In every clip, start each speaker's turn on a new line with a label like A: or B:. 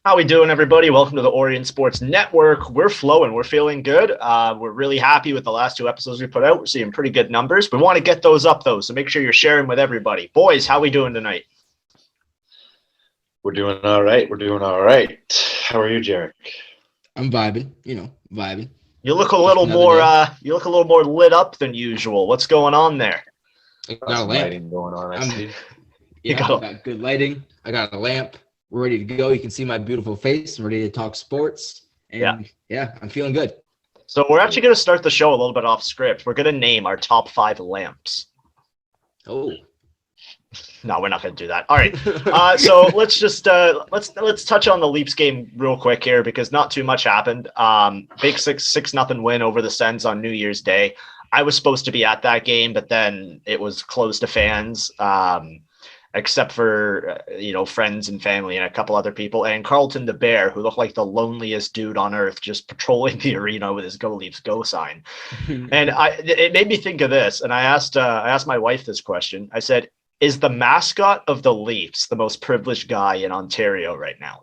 A: How we doing, everybody? Welcome to the Orient Sports Network. We're flowing. We're feeling good. We're really happy with the last two episodes we put out. We're seeing pretty good numbers. We want to get those up, though, so make sure you're sharing with everybody. Boys, how we doing tonight?
B: We're doing all right. We're doing all right. How are you, Jarek?
C: I'm vibing, vibing.
A: You look a
C: Just
A: little
C: another
A: more.
C: day.
A: You look a little more lit up than usual. What's going on there?
C: I
B: Got
C: got a
B: some
C: lamp.
B: lighting going on, I see.
A: You
C: I
A: got.
C: got good lighting. I got a lamp. We're ready to go. You can see my beautiful face. I'm ready to talk sports.
A: Yeah.
C: And yeah, I'm feeling good.
A: So we're actually going to start the show a little bit off script. We're going to name our top 5 lamps.
C: Oh.
A: No, we're not going to do that. All right. So let's just let's touch on the Leafs game real quick here because not too much happened. Big 6-0 win over the Sens on New Year's Day. I was supposed to be at that game, but then it was closed to fans, except for friends and family and a couple other people. And Carlton the Bear, who looked like the loneliest dude on earth, just patrolling the arena with his "Go Leafs Go" sign. And it made me think of this. And I asked my wife this question. I said, is the mascot of the Leafs the most privileged guy in Ontario right now?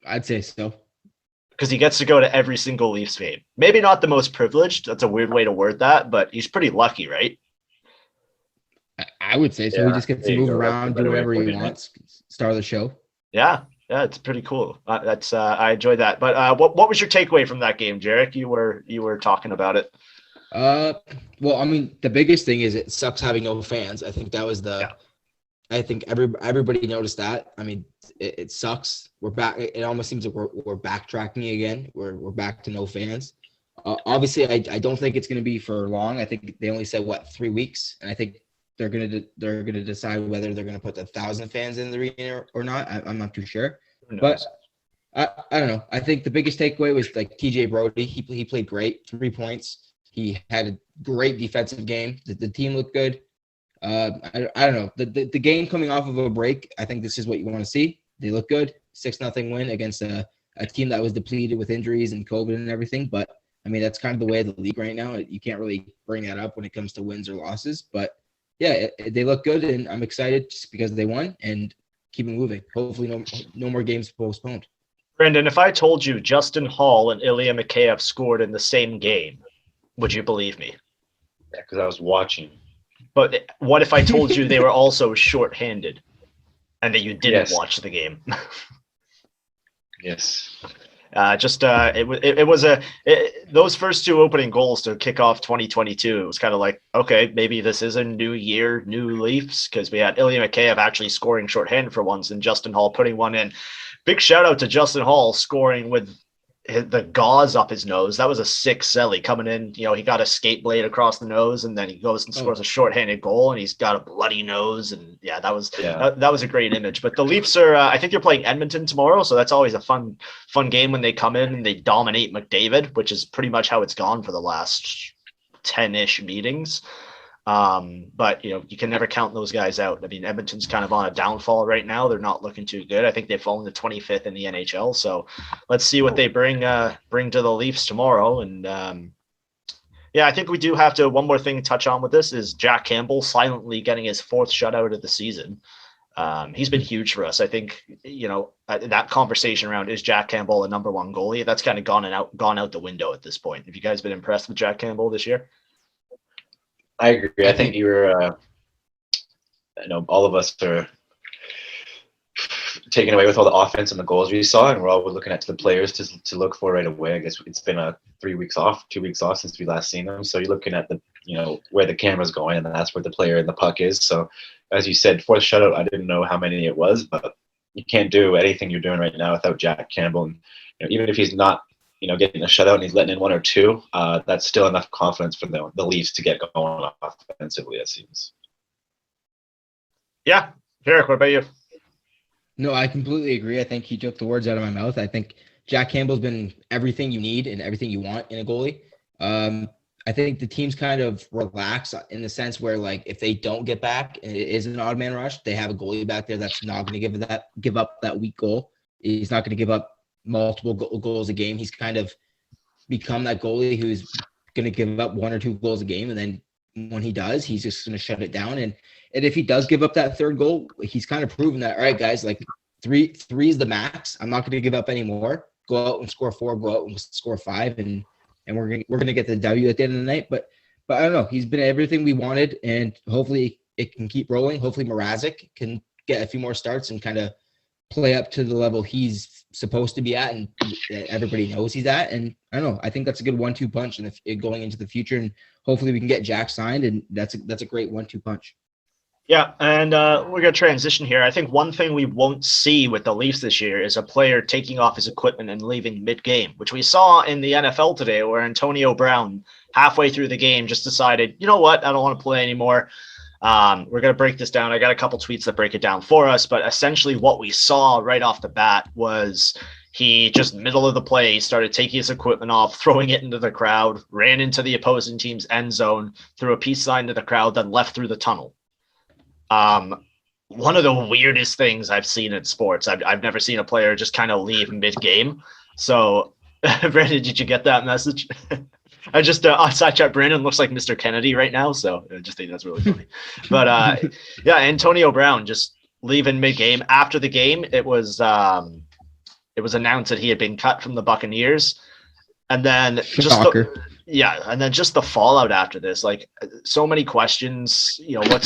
C: I'd say so.
A: Because he gets to go to every single Leafs game. Maybe not the most privileged. That's a weird way to word that, but he's pretty lucky, right?
C: I would say so.
B: Yeah,
C: He just gets
B: there
C: to
B: you
C: move
B: go. That's
C: around,
B: a
C: do
B: better way of
C: whatever he
B: putting it.
C: wants, star of the show.
A: Yeah, it's pretty cool. I enjoyed that. But what was your takeaway from that game, Jarek? You were talking about it.
C: Well, I mean, the biggest thing is it sucks having no fans. I think that was
A: Yeah.
C: I think everybody noticed that. I mean, it sucks. We're back. It almost seems like we're backtracking again. We're back to no fans. Obviously, I don't think it's going to be for long. I think they only said 3 weeks, and I think they're gonna decide whether they're gonna put 1,000 fans in the arena or not. I'm not too sure,
A: Who
C: but
A: knows?
C: I don't know. I think the biggest takeaway was like TJ Brody. He played great, 3 points. He had a great defensive game. The team looked good. I don't know. The game coming off of a break, I think this is what you want to see. They look good. 6-0 win against a team that was depleted with injuries and COVID and everything. But I mean, that's kind of the way of the league right now. You can't really bring that up when it comes to wins or losses. But yeah, they look good, and I'm excited just because they won and keep it moving. Hopefully, no more games postponed.
A: Brendan, if I told you Justin Hall and Ilya Mikheyev scored in the same game, would you believe me?
B: Yeah, because I was watching.
A: But what if I told you they were also shorthanded and that you didn't
B: Yes.
A: watch the game?
B: Yes.
A: Those first 2 opening goals to kick off 2022. It was kind of like, okay, maybe this is a new year, new Leafs, because we had Ilya Mikheyev actually scoring shorthanded for once and Justin Hall putting one in. Big shout out to Justin Hall scoring with the gauze up his nose. That was a sick celly coming in. He got a skate blade across the nose, and then he goes and scores a shorthanded goal, and he's got a bloody nose. And yeah, that was a great image. But the Leafs are, I think they're playing Edmonton tomorrow, so that's always a fun game when they come in and they dominate McDavid, which is pretty much how it's gone for the last 10-ish meetings. But you can never count those guys out. I mean, Edmonton's kind of on a downfall right now. They're not looking too good. I think they've fallen to 25th in the NHL. So let's see what they bring to the Leafs tomorrow. And I think we do have to, one more thing to touch on with this is Jack Campbell silently getting his 4th shutout of the season. He's been huge for us. I think, that conversation around, is Jack Campbell a number 1 goalie? That's kind of gone out the window at this point. Have you guys been impressed with Jack Campbell this year?
B: I agree. I think all of us are taken away with all the offense and the goals we saw, and we're all looking at the players to look for right away. I guess it's been 2 weeks off since we last seen them. So you're looking at where the camera's going, and that's where the player and the puck is. So as you said, 4th shutout, I didn't know how many it was, but you can't do anything you're doing right now without Jack Campbell. And even if he's not getting a shutout and he's letting in 1 or 2, that's still enough confidence for the Leafs to get going offensively, it seems.
A: Yeah. Eric, what about you?
C: No, I completely agree. I think he took the words out of my mouth. I think Jack Campbell's been everything you need and everything you want in a goalie. I think the team's kind of relaxed in the sense where, like, if they don't get back and it is an odd man rush, they have a goalie back there that's not going to give up that weak goal. He's not going to give up multiple goals a game. He's kind of become that goalie who's going to give up 1 or 2 goals a game, and then when he does, he's just going to shut it down. And if he does give up that 3rd goal, he's kind of proven that, all right, guys, like three is the max. I'm not going to give up any more. Go out and score 4. Go out and score 5, and we're gonna get the W at the end of the night. But I don't know. He's been everything we wanted, and hopefully it can keep rolling. Hopefully Mrazek can get a few more starts and kind of play up to the level he's supposed to be at, and everybody knows he's at. And I don't know. I think that's a good 1-2 punch going into the future, and hopefully we can get Jack signed, and that's a great 1-2 punch.
A: Yeah, and we're going to transition here. I think one thing we won't see with the Leafs this year is a player taking off his equipment and leaving mid-game, which we saw in the NFL today, where Antonio Brown, halfway through the game, just decided, you know what, I don't want to play anymore. We're going to break this down. I got a couple tweets that break it down for us, but essentially what we saw right off the bat was he just middle of the play started taking his equipment off, throwing it into the crowd, ran into the opposing team's end zone, threw a peace sign to the crowd, then left through the tunnel. One of the weirdest things I've seen in sports. I've never seen a player just kind of leave mid-game. So, Brandon, did you get that message? I just on side chat, Brandon looks like Mr. Kennedy right now, so I just think that's really funny. But yeah, Antonio Brown just leaving mid-game. After the game, it was announced that he had been cut from the Buccaneers, and then just the fallout after this. Like, so many questions. You know,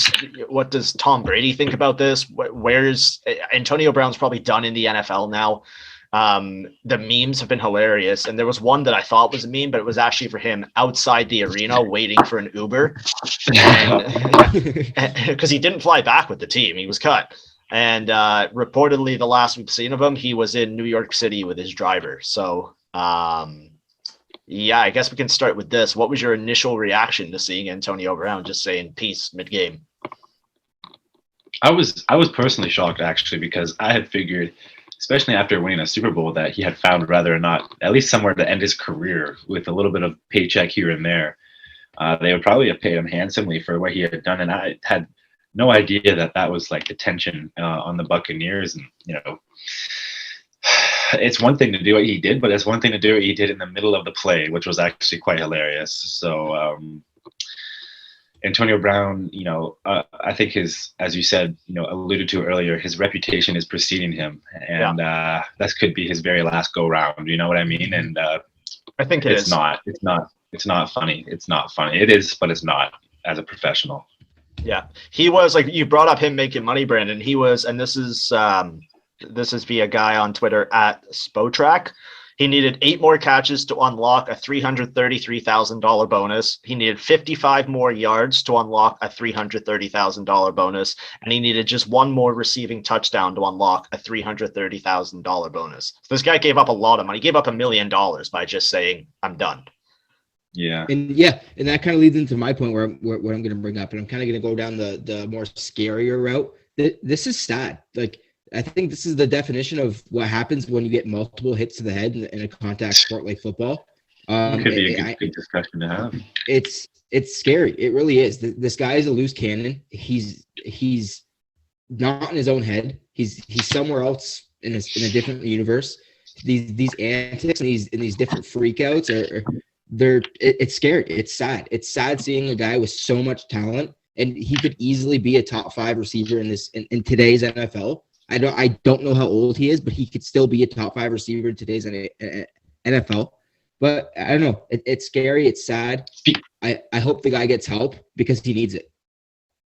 A: what does Tom Brady think about this? Where's Antonio Brown's probably done in the NFL now. The memes have been hilarious, and there was one that I thought was a meme, but it was actually for him outside the arena waiting for an Uber, because he didn't fly back with the team. He was cut, and reportedly the last we've seen of him, he was in New York City with his driver. So yeah, I guess we can start with this. What was your initial reaction to seeing Antonio Brown just saying peace mid-game?
B: I was personally shocked, actually, because I had figured, especially after winning a Super Bowl, that he had found rather or not at least somewhere to end his career with a little bit of paycheck here and there. They would probably have paid him handsomely for what he had done, and I had no idea that was like the tension on the Buccaneers. And it's one thing to do what he did, but it's one thing to do what he did in the middle of the play, which was actually quite hilarious. So Antonio Brown, I think as you said, alluded to earlier, his reputation is preceding him, and that could be his very last go round. You know what I mean? And
A: I think it's
B: not funny. It's not funny. It is, but it's not, as a professional.
A: Yeah, he was, like, you brought up him making money, Brandon. He was, and this is via a guy on Twitter at Spotrack. He needed 8 more catches to unlock a $333,000 bonus. He needed 55 more yards to unlock a $330,000 bonus. And he needed just 1 more receiving touchdown to unlock a $330,000 bonus. So this guy gave up a lot of money. He gave up $1 million by just saying, I'm done.
C: Yeah. And that kind of leads into my point where what I'm going to bring up. And I'm kind of going to go down the more scarier route. This is sad. Like, I think this is the definition of what happens when you get multiple hits to the head in a contact sport like football.
B: It could be a good discussion to have.
C: It's scary. It really is. This guy is a loose cannon. He's not in his own head. He's somewhere else in a different universe. These antics and these different freakouts it's scary. It's sad. It's sad seeing a guy with so much talent, and he could easily be a top 5 receiver in today's NFL. I don't know how old he is, but he could still be a top 5 receiver in today's NFL. But I don't know. It's scary. It's sad. I hope the guy gets help because he needs it.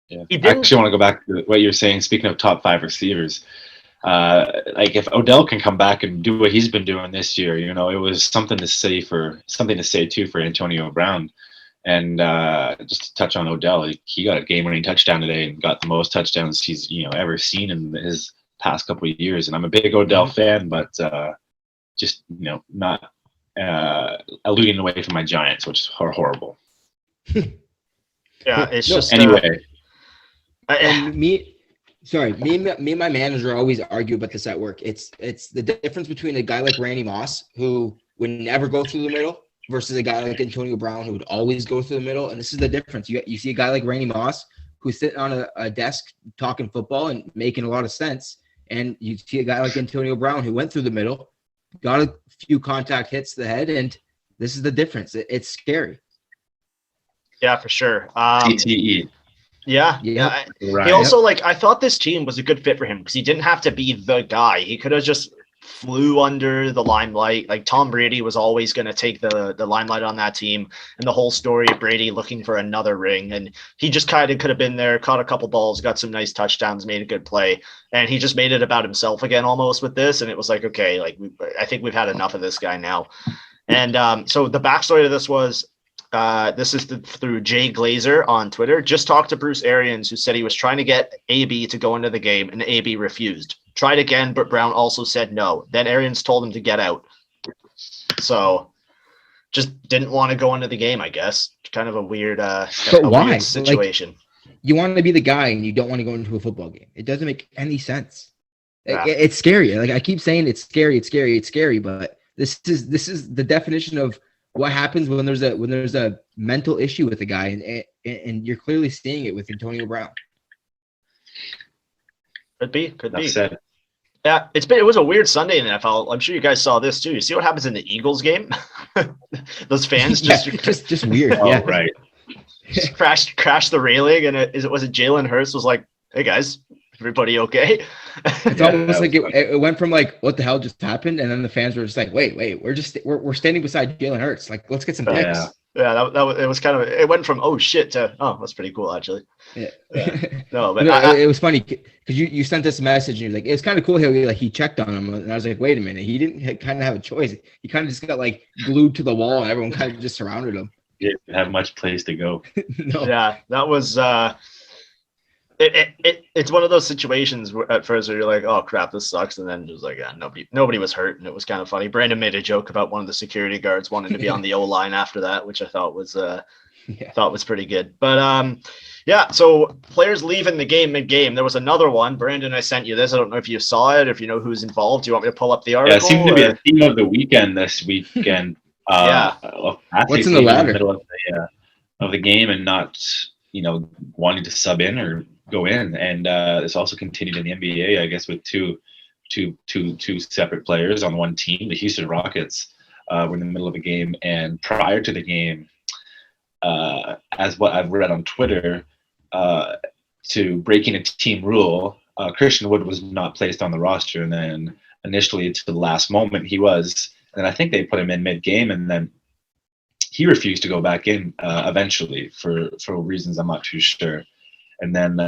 B: Yeah. I actually want to go back to what you're saying. Speaking of top 5 receivers, like if Odell can come back and do what he's been doing this year, it was something to say too for Antonio Brown. And just to touch on Odell, he got a game-winning touchdown today and got the most touchdowns he's ever seen in his past couple of years. And I'm a big Odell fan, but just not alluding away from my Giants, which are horrible.
A: Yeah, it's just
B: anyway.
C: And me and my manager always argue about this at work. It's the difference between a guy like Randy Moss, who would never go through the middle, versus a guy like Antonio Brown, who would always go through the middle. And this is the difference. You see a guy like Randy Moss, who's sitting on a desk talking football and making a lot of sense. And you see a guy like Antonio Brown, who went through the middle, got a few contact hits to the head, and this is the difference. It's scary.
A: Yeah, for sure.
B: CTE.
A: Yeah.
C: Yeah.
A: He also I thought this team was a good fit for him because he didn't have to be the guy. He could have just flew under the limelight. Like Tom Brady was always going to take the limelight on that team, and the whole story of Brady looking for another ring. And he just kind of could have been there, caught a couple balls, got some nice touchdowns, made a good play, and he just made it about himself again almost with this. And it was like, okay, I think we've had enough of this guy now. And so the backstory to this was this is through Jay Glazer on Twitter. Just talked to Bruce Arians, who said he was trying to get AB to go into the game, and AB refused. Tried again, but Brown also said no. Then Arians told him to get out. So just didn't want to go into the game, I guess. Kind of a weird,
C: why?
A: situation.
C: You want to be the guy, and you don't want to go into a football game. It doesn't make any sense.
A: Yeah.
C: It's scary. Like I keep saying, it's scary. But this is the definition of what happens when there's a mental issue with a guy, and you're clearly seeing it with Antonio Brown.
A: Could be.
B: Said.
A: Yeah, it was a weird Sunday in the NFL. I'm sure you guys saw this too. You see what happens in the Eagles game? Those fans
C: just weird.
B: Oh, right.
A: Just crashed the railing, and was it Jalen Hurts was like, "Hey guys, everybody okay?"
C: It's almost like it went from like, what the hell just happened, and then the fans were just like, wait, we're standing beside Jalen Hurts, like let's get some picks.
A: Yeah, it was kind of, it went from oh shit to oh, that's pretty cool actually.
C: Yeah.
A: No, but
C: it was funny because you sent this message and you're like, it's kind of cool how he checked on him, and I was like, wait a minute, he didn't kind of have a choice. He kind of just got like glued to the wall, and everyone kind of just surrounded him.
B: He didn't have much place to go.
C: No.
A: Yeah, that was it's one of those situations where at first where you're like, oh crap, this sucks, and then just like, yeah, nobody was hurt, and it was kind of funny. Brandon made a joke about one of the security guards wanting to be on the O line after that, which I thought was pretty good. But yeah, so players leaving the game mid-game. There was another one. Brandon, I sent you this. I don't know if you saw it, if you know who's involved. Do you want me to pull up the article?
B: Yeah, it seemed to be a theme of the weekend this weekend.
C: What's in the ladder?
B: Middle of the game, and not wanting to sub in or go in, and this also continued in the NBA, I guess, with two separate players on one team. The Houston Rockets were in the middle of a game, and prior to the game, as what I've read on Twitter, to breaking a team rule, Christian Wood was not placed on the roster, and then initially to the last moment he was, and I think they put him in mid-game, and then he refused to go back in eventually for reasons I'm not too sure. And then,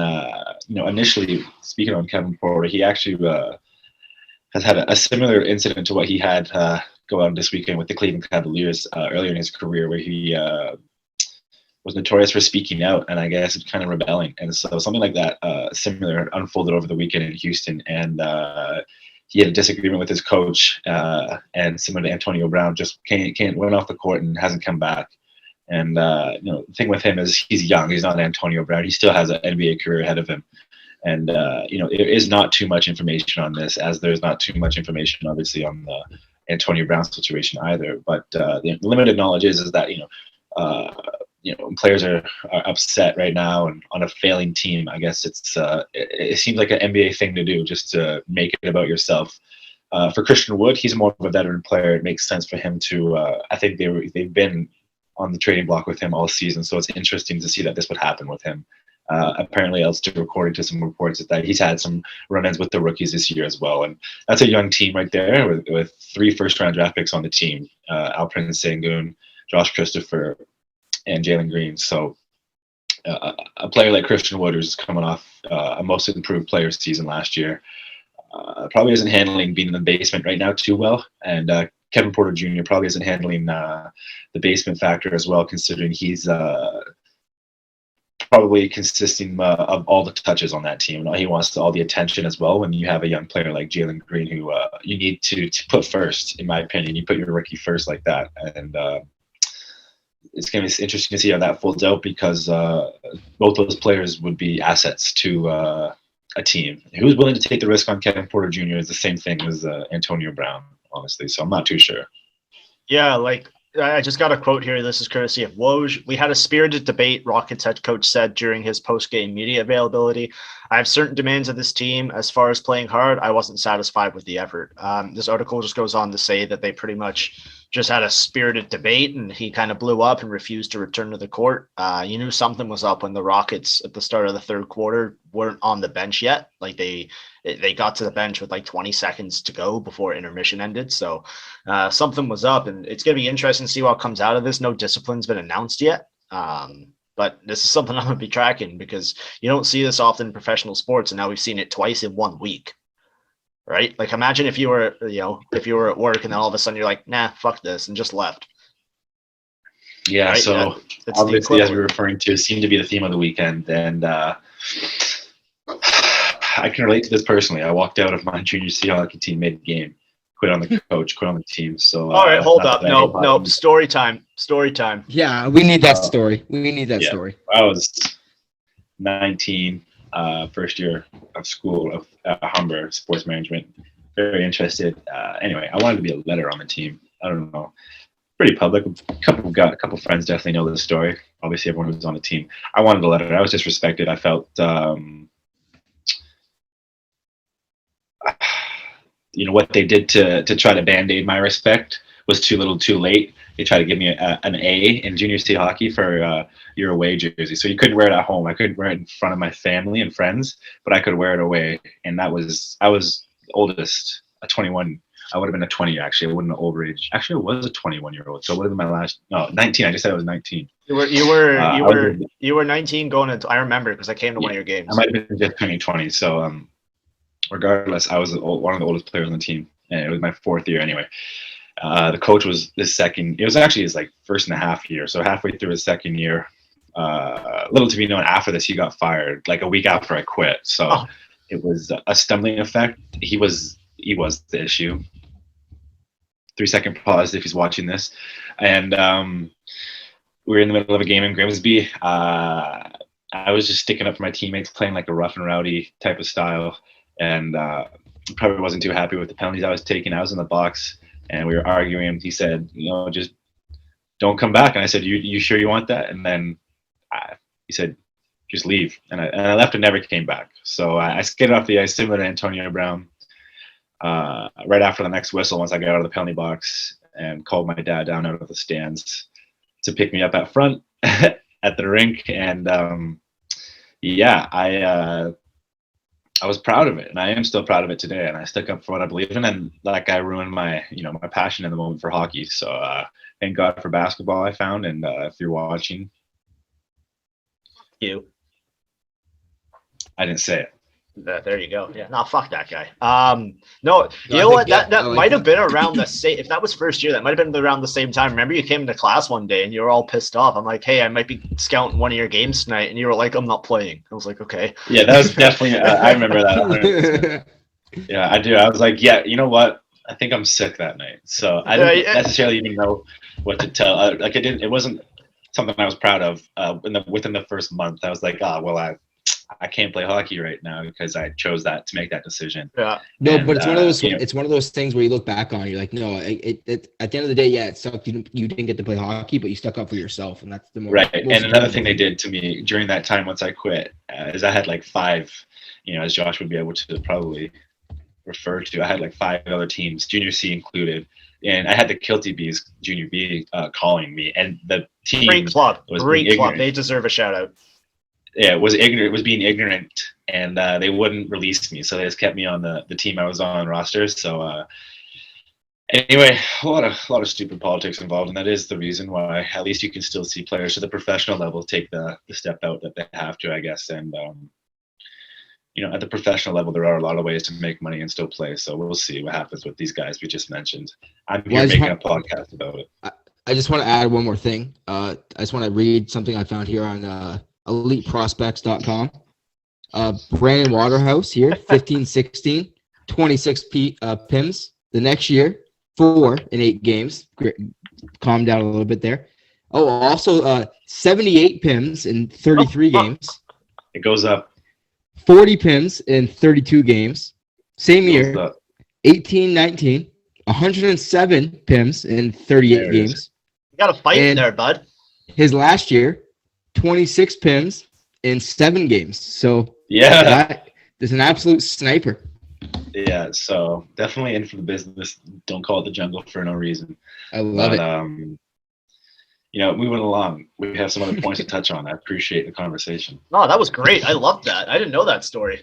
B: initially, speaking on Kevin Porter, he actually has had a similar incident to what he had go on this weekend with the Cleveland Cavaliers earlier in his career, where he was notorious for speaking out and I guess kind of rebelling. And so something like that similar unfolded over the weekend in Houston. And he had a disagreement with his coach, and similar to Antonio Brown, just went off the court and hasn't come back. And the thing with him is he's young. He's not Antonio Brown. He still has an NBA career ahead of him. And there is not too much information on this, as there's not too much information, obviously, on the Antonio Brown situation either. But the limited knowledge is that players are upset right now and on a failing team. I guess it seems like an NBA thing to do, just to make it about yourself. For Christian Wood, he's more of a veteran player. It makes sense for him to. I think they've been on the trading block with him all season, so it's interesting to see that this would happen with him. Apparently, according to some reports, that he's had some run-ins with the rookies this year as well, and that's a young team right there with 3 first-round draft picks on the team: Alperen Sengun, Josh Christopher, and Jalen Green. So a player like Christian Wood, who's coming off a most improved player season last year, probably isn't handling being in the basement right now too well, and Kevin Porter Jr. probably isn't handling the basement factor as well, considering he's probably consisting of all the touches on that team. He wants all the attention as well. When you have a young player like Jalen Green, who you need to put first, in my opinion, you put your rookie first like that, and it's going to be interesting to see how that folds out, because both those players would be assets to a team. Who's willing to take the risk on Kevin Porter Jr. is the same thing as Antonio Brown, honestly. So I'm not too sure.
A: Yeah, like I just got a quote here. This is courtesy of Woj. We had a spirited debate, Rockets head coach said during his post-game media availability. I have certain demands of this team. As far as playing hard, I wasn't satisfied with the effort. This article just goes on to say that they pretty much just had a spirited debate and he kind of blew up and refused to return to the court. You knew something was up when the Rockets at the start of the third quarter weren't on the bench yet. Like they got to the bench with like 20 seconds to go before intermission ended. So something was up, and it's going to be interesting to see what comes out of this. No discipline's been announced yet. But this is something I'm going to be tracking because you don't see this often in professional sports. And now we've seen it twice in 1 week, right? Like imagine if you were at work and then all of a sudden you're like, nah, fuck this, and just left.
B: Yeah.
A: Right?
B: So obviously, as we were referring to, seemed to be the theme of the weekend. And I can relate to this personally. I walked out of my junior C hockey team mid-game, quit on the coach, quit on the team. So
A: all right, hold up. No, story time.
C: Yeah, we need that story. We need that story.
B: I was 19, first year of school of Humber sports management. Very interested. Anyway, I wanted to be a letter on the team. I don't know. Pretty public. A couple friends definitely know this story. Obviously, everyone who's on the team. I wanted a letter. I was disrespected. I felt what they did to try to band-aid my respect was too little too late. They tried to give me an A in junior C hockey for your away jersey. So you couldn't wear it at home. I couldn't wear it in front of my family and friends, but I could wear it away. And I was the oldest, a 21. I would have been a 20 actually. I wouldn't have overaged. Actually, I was a 21-year-old. So it would have been 19. I just said I was 19.
A: You were 19 going into. I remember because I came to one of your games.
B: I might have been just turning 20. So regardless, I was one of the oldest players on the team, and it was my fourth year anyway. The coach was his second. It was actually his first and a half year. So halfway through his second year, little to be known, after this, he got fired like a week after I quit. So It was a stumbling effect. He was the issue. 3-second pause if he's watching this, and we were in the middle of a game in Grimsby. I was just sticking up for my teammates, playing like a rough and rowdy type of style. And probably wasn't too happy with the penalties I was taking. I was in the box, and we were arguing. He said, just don't come back. And I said, you sure you want that? And then he said, just leave. And I left and never came back. So I skated off the ice similar to Antonio Brown right after the next whistle once I got out of the penalty box, and called my dad down out of the stands to pick me up at front at the rink. And I was proud of it, and I am still proud of it today. And I stuck up for what I believe in, and that guy ruined my passion in the moment for hockey. So thank God for basketball, I found. And if you're watching,
A: I
B: didn't say it.
A: There you go. Yeah, no, fuck that guy. No, you know what? That might have been around the same. If that was first year, that might have been around the same time. Remember, you came into class one day and you were all pissed off. I'm like, hey, I might be scouting one of your games tonight, and you were like, I'm not playing. I was like, okay.
B: Yeah, that was definitely. I remember that. 100%. Yeah, I do. I was like, yeah, you know what? I think I'm sick that night. So I didn't necessarily even know what to tell. It wasn't something I was proud of. Within the first month, I was like, I can't play hockey right now because I chose to make that decision.
A: Yeah.
C: No, but it's one of those. It's one of those things where you look back on, you're like, no, at the end of the day, yeah, it sucked. You didn't get to play hockey, but you stuck up for yourself, and that's the most.
B: Right. And another thing they did to me during that time once I quit is I had 5, as Josh would be able to probably refer to. I had 5 other teams, junior C included, and I had the Kilty Bees junior B calling me, and the team
A: Great club. They deserve a shout out.
B: Yeah, it was ignorant. It was being ignorant, and they wouldn't release me, so they just kept me on the team I was on rosters. So anyway, a lot of stupid politics involved, and that is the reason why at least you can still see players to the professional level take the step out that they have to, I guess. And at the professional level, there are a lot of ways to make money and still play. So we'll see what happens with these guys we just mentioned. I'm here making a podcast about it.
C: I just want to add one more thing. I just want to read something I found here on EliteProspects.com. Brandon Waterhouse here, 15-16, 26 PIMs. The next year, 4 in 8 games. Calm down a little bit there. Oh, also 78 PIMs in 33 games.
B: It goes up.
C: 40 PIMs in 32 games. Same year, 18-19, 107 PIMs in 38 games.
A: got a fight in
C: And
A: there, bud.
C: his last year, 26 pins in 7 games. So
B: Yeah.
C: that is an absolute sniper.
B: Yeah, so definitely in for the business. Don't call it the jungle for no reason.
C: I love
B: But
C: it.
B: moving along, we have some other points to touch on. I appreciate the conversation.
A: Oh, that was great. I loved that. I didn't know that story.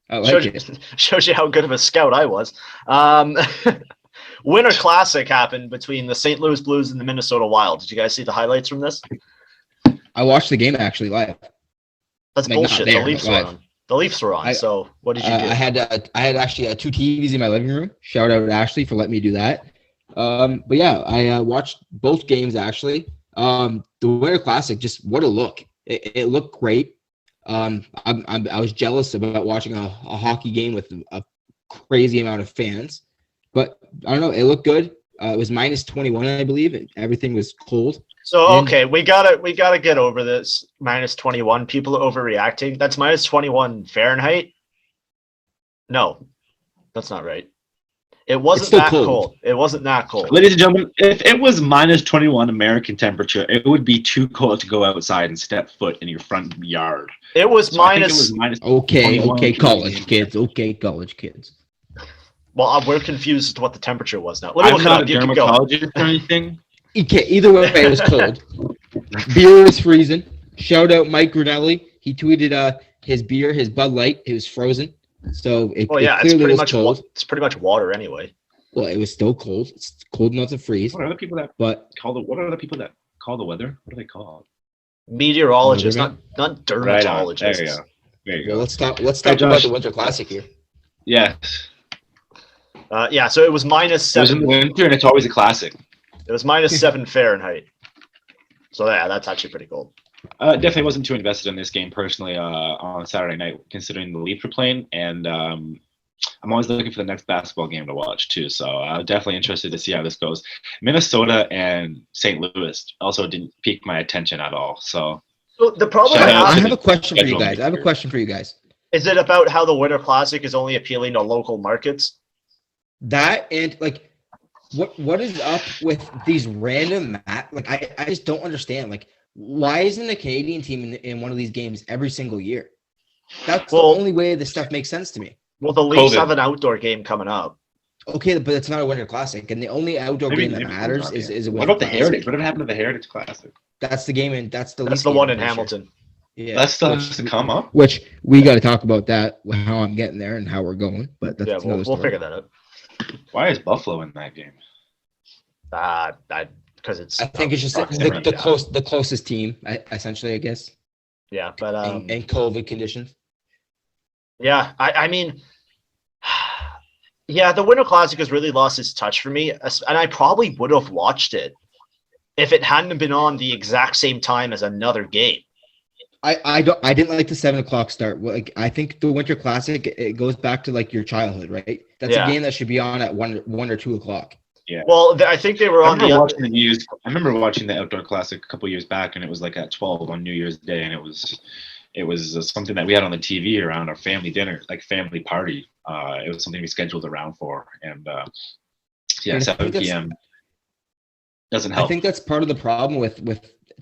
C: I like it.
A: Shows you how good of a scout I was. Winter Classic happened between the St. Louis Blues and the Minnesota Wild. Did you guys see the highlights from this?
C: I watched the game actually live.
A: That's
C: Like, not
A: bullshit.
C: there,
A: The Leafs
C: but
A: were
C: live.
A: on. The Leafs were on. So what did you do?
C: I had actually 2 TVs in my living room. Shout out to Ashley for letting me do that. But yeah, I watched both games actually. The Winter Classic, just what a look! It looked great. I was jealous about watching a hockey game with a crazy amount of fans, but I don't know. It looked good. It was minus 21, I believe, and everything was cold.
A: So okay, we gotta get over this minus 21. People are overreacting. That's minus 21 Fahrenheit. No, that's not right. It wasn't
C: still
A: that
C: cold.
A: cold. It wasn't that cold.
B: Ladies and gentlemen, if it was minus 21 American temperature, it would be too cold to go outside and step foot in your front yard.
A: It was
B: So I think it
A: minus.
B: was minus
C: Okay,
B: 21
C: college kids. Okay, college kids.
A: Well, we're confused as to what the temperature was now. Let me
B: I'm
A: look it
B: not
A: up.
B: a
A: You keep going.
B: dermatologist or anything.
C: Okay, either way, it was cold. Beer was freezing. Shout out Mike Grinelli. He tweeted his beer, his Bud Light. It was frozen. So it,
A: Well, yeah,
C: it
A: it's
C: clearly
A: pretty
C: was
A: much
C: cold.
A: it's pretty much water anyway.
C: Well, it was still cold. It's cold enough to freeze.
B: What are the people that
C: But
B: call the weather? What are they called?
A: Meteorologists,
C: Weatherman?
A: not
B: Right on.
A: dermatologists.
B: There you go. There you
C: well,
B: go.
C: let's talk about
B: Josh.
C: the Winter Classic here.
B: Yes.
A: Yeah, so it was minus
B: It was in
A: 7.
B: the winter, and it's always a classic.
A: It was minus 7 Fahrenheit. So yeah, that's actually pretty cold.
B: Definitely wasn't too invested in this game personally on Saturday night, considering the Leafs were playing, and I'm always looking for the next basketball game to watch too. So I'm definitely interested to see how this goes. Minnesota and St. Louis also didn't pique my attention at all. So
A: The problem
B: Shout
A: I
B: out
C: I
A: have
C: have a question for you
B: schedule
C: guys. I have a
B: maker.
C: question for you guys.
A: is it about how the Winter Classic is only appealing to local markets.
C: That and like, what is up with these random I just don't understand. Like, why isn't a Canadian team in one of these games every single year? That's
A: Well-
C: the only way this stuff makes sense to me.
A: Well, the Leafs
B: COVID.
A: have an outdoor game coming up.
C: Okay, but it's not a Winter Classic, and the only outdoor game that matters is a
B: What
C: Winter
B: about the
C: Classic.
B: Heritage? Whatever happened to the Heritage Classic?
C: That's the game, and that's the
A: That's
C: Leafs
A: the
C: game,
A: one
C: I'm
A: in
C: pretty sure.
A: Hamilton.
C: Yeah,
B: That still has to come up.
C: which we got to talk about that, how I'm getting there and how we're going. But that's
A: Yeah,
C: another
A: we'll
C: story.
A: figure that out.
B: Why is Buffalo in that game?
A: Because it's.
C: I think it's just
B: proximity.
C: the closest team, essentially, I guess,
A: Yeah, but
C: and COVID conditions.
A: yeah, I mean, yeah, the Winter Classic has really lost its touch for me, and I probably would have watched it if it hadn't been on the exact same time as another game.
C: I didn't like the 7 o'clock start. Like, I think the Winter Classic, it goes back to like your childhood, right? That's
A: Yeah.
C: a game that should be on at 1 or 2 o'clock.
B: Yeah.
A: Well, I think they were
B: I
A: on
B: remember,
A: the.
B: watching the Outdoor Classic a couple years back, and it was like at 12 on New Year's Day, and it was something that we had on the TV around our family dinner, like family party. It was something we scheduled around for, and yeah,
C: But I
B: 7
C: think that's-
B: p.m. doesn't
C: I
B: help.
C: think that's part of the problem with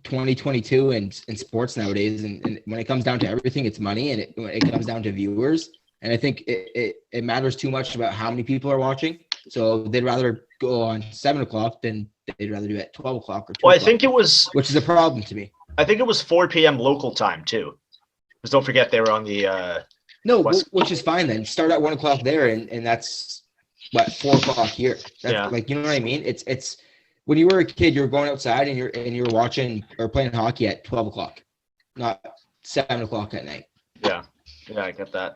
C: 2022 and sports nowadays. And when it comes down to everything, it's money, and it comes down to viewers. And I think it matters too much about how many people are watching. So they'd rather go on 7 o'clock than they'd rather do it at 12 o'clock or 2
A: Well, I
C: o'clock,
A: think it was.
C: which is a problem to me.
A: I think it was 4 p.m. local time too. Because don't forget they were on the.
C: No,
A: West-
C: which is fine then. Start at 1 o'clock there, and that's what 4 o'clock here. That's,
A: Yeah.
C: like, you know what I mean? It's when you were a kid, you were going outside and you're watching or playing hockey at 12 o'clock, not 7 o'clock at night.
A: Yeah, I get that.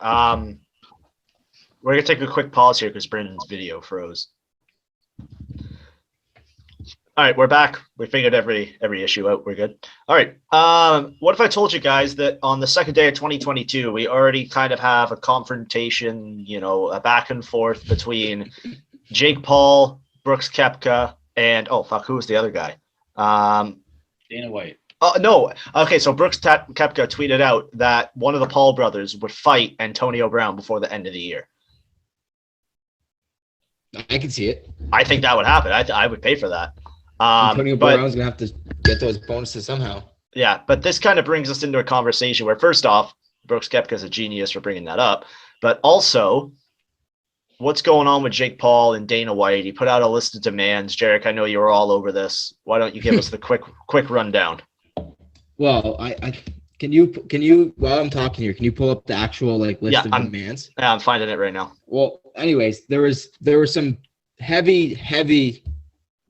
A: We're gonna take a quick pause here because Brendan's video froze. All right, we're back. We figured every issue out. We're good. All right. What if I told you guys that on the second day of 2022, we already kind of have a confrontation, a back and forth between Jake Paul, Brooks Koepka, and who was the other guy?
B: Dana White.
A: No. Okay, so Brooks Koepka tweeted out that one of the Paul brothers would fight Antonio Brown before the end of the year.
C: I can see it.
A: I think that would happen. I would pay for that.
C: Antonio
A: But
C: Brown's gonna have to get those bonuses somehow.
A: yeah, but this kind of brings us into a conversation where, first off, Brooks Koepka's a genius for bringing that up, but also, what's going on with Jake Paul and Dana White? He put out a list of demands. Jarek, I know you were all over this. Why don't you give us the quick rundown?
C: Well, I can you while I'm talking here, can you pull up the actual list of demands?
A: Yeah, I'm finding it right now.
C: Well, anyways, there were some heavy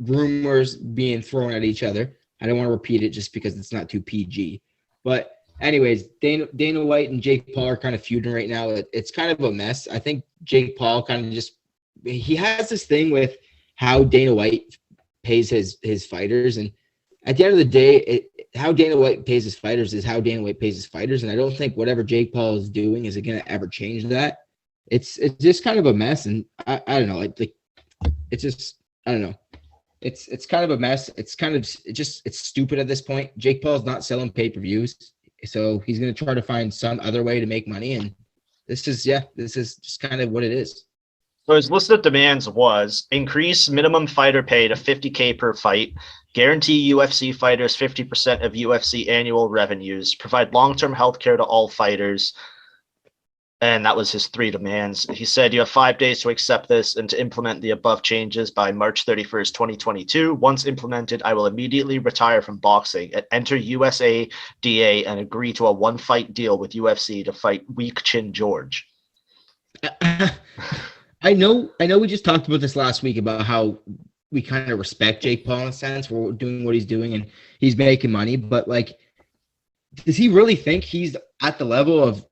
C: rumors being thrown at each other. I don't want to repeat it just because it's not too PG. But anyways, Dana White and Jake Paul are kind of feuding right now. It's kind of a mess. I think Jake Paul kind of he has this thing with how Dana White pays his fighters, and at the end of the day, how Dana White pays his fighters is how Dana White pays his fighters, and I don't think whatever Jake Paul is doing is going to ever change that. It's just kind of a mess, and I don't know. It's just I don't know. It's kind of a mess. It's kind of it's stupid at this point. Jake Paul's not selling pay-per-views, so he's going to try to find some other way to make money, and this is just kind of what it is.
A: So his list of demands was increase minimum fighter pay to $50K per fight, guarantee UFC fighters 50% of UFC annual revenues, provide long-term health care to all fighters, and that was his 3 demands. He said you have 5 days to accept this and to implement the above changes by March 31st, 2022. Once implemented, I will immediately retire from boxing and enter USADA and agree to a one-fight deal with UFC to fight Weak Chin George.
C: I know we just talked about this last week about how we kind of respect Jake Paul in a sense for doing what he's doing and he's making money, but does he really think he's at the level of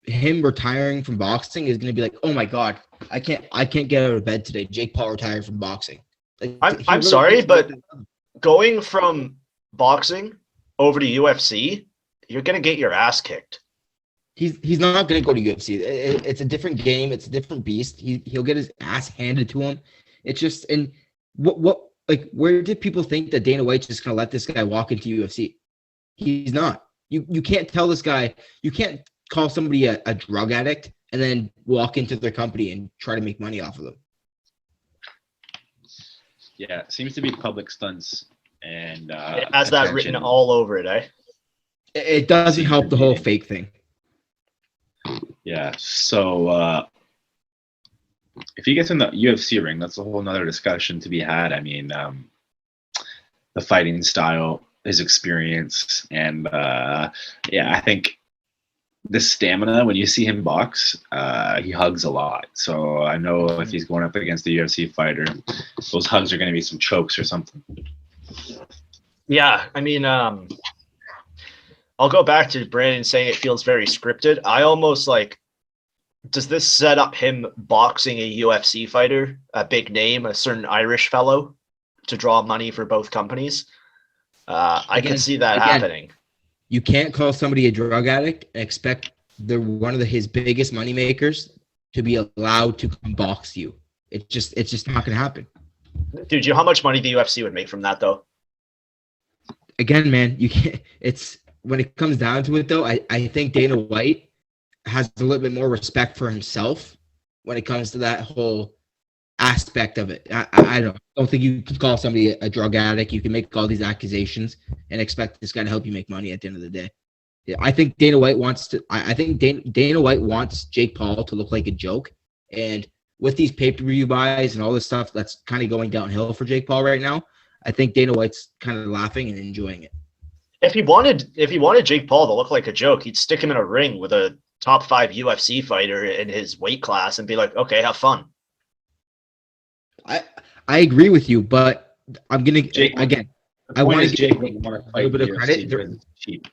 C: him retiring from boxing is going to be like, oh my God, I can't get out of bed today. Jake Paul retired from boxing.
A: I'm really sorry, but going from boxing over to UFC, you're going to get your ass kicked.
C: He's not going to go to UFC. It's a different game. It's a different beast. He'll get his ass handed to him. It's just, and where did people think that Dana White's just going to let this guy walk into UFC? He's not. You can't tell this guy, you can't call somebody a drug addict and then walk into their company and try to make money off of them.
B: Yeah, it seems to be public stunts and
A: it has that written all over it, eh?
C: It doesn't help the whole fake thing.
B: Yeah, so if he gets in the UFC ring, that's a whole nother discussion to be had. I mean, the fighting style, his experience, and I think the stamina, when you see him box, he hugs a lot. So I know if he's going up against a UFC fighter, those hugs are going to be some chokes or something.
A: Yeah, I mean, I'll go back to Brandon saying it feels very scripted. I almost does this set up him boxing a UFC fighter, a big name, a certain Irish fellow, to draw money for both companies? I can see that happening.
C: You can't call somebody a drug addict and expect one of his biggest money makers to be allowed to come box you. It's just not going to happen.
A: Dude, you know how much money the UFC would make from that, though?
C: Again, man, you can't. It's when it comes down to it, though. I think Dana White has a little bit more respect for himself when it comes to that whole aspect of it. I don't think you can call somebody a drug addict. You can make all these accusations and expect this guy to help you make money at the end of the day. Yeah, I think Dana White wants to. I think Dana White wants Jake Paul to look like a joke, and with these pay-per-view buys and all this stuff that's kind of going downhill for Jake Paul right now, I think Dana White's kind of laughing and enjoying it.
A: If he wanted Jake Paul to look like a joke, he'd stick him in a ring with a top 5 UFC fighter in his weight class and be like, okay, have fun.
C: I agree with you, but I'm gonna again. I want to give
B: Jake
C: a little bit of credit.
B: Cheap.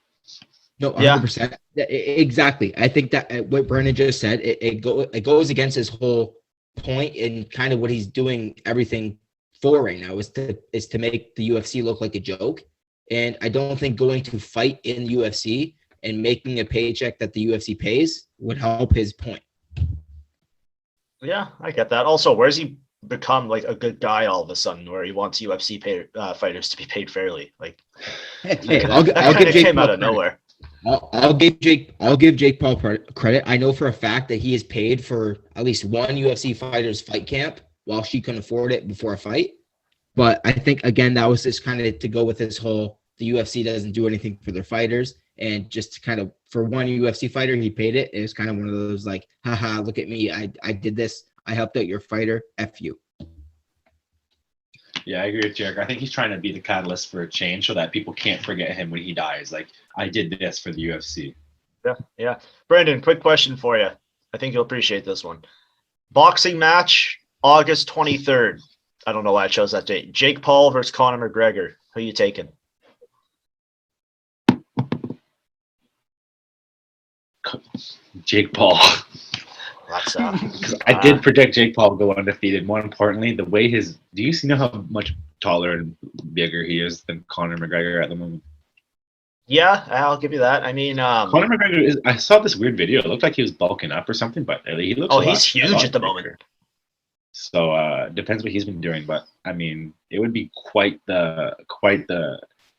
C: No, 100%. Yeah. Exactly. I think that what Brennan just said, it goes against his whole point and kind of what he's doing everything for right now is to make the UFC look like a joke. And I don't think going to fight in UFC and making a paycheck that the UFC pays would help his point.
A: Yeah, I get that. Also, where's he become like a good guy all of a sudden where he wants UFC fighters to be paid fairly?
C: Hey, I'll give Jake
A: came
C: Paul
A: out of nowhere.
C: I'll give Jake Paul credit. I know for a fact that he is paid for at least one UFC fighter's fight camp while she couldn't afford it before a fight. But I think, again, that was just kind of to go with this whole the UFC doesn't do anything for their fighters. And just kind of for one UFC fighter, he paid it. It was kind of one of those like, haha, look at me. I did this. I helped out your fighter. F you.
B: Yeah, I agree with Jarek. I think he's trying to be the catalyst for a change so that people can't forget him when he dies. Like, I did this for the UFC.
A: Yeah. Brandon, quick question for you. I think you'll appreciate this one. Boxing match, August 23rd. I don't know why I chose that date. Jake Paul versus Conor McGregor. Who you taking?
B: Jake Paul.
A: That's
B: Because I did predict Jake Paul go undefeated. More importantly, the way do you know how much taller and bigger he is than Conor McGregor at the moment?
A: Yeah, I'll give you that. I mean,
B: Conor McGregor is. I saw this weird video. It looked like he was bulking up or something, but he looks.
A: He's huge at the moment.
B: So depends what he's been doing, but I mean, it would be quite the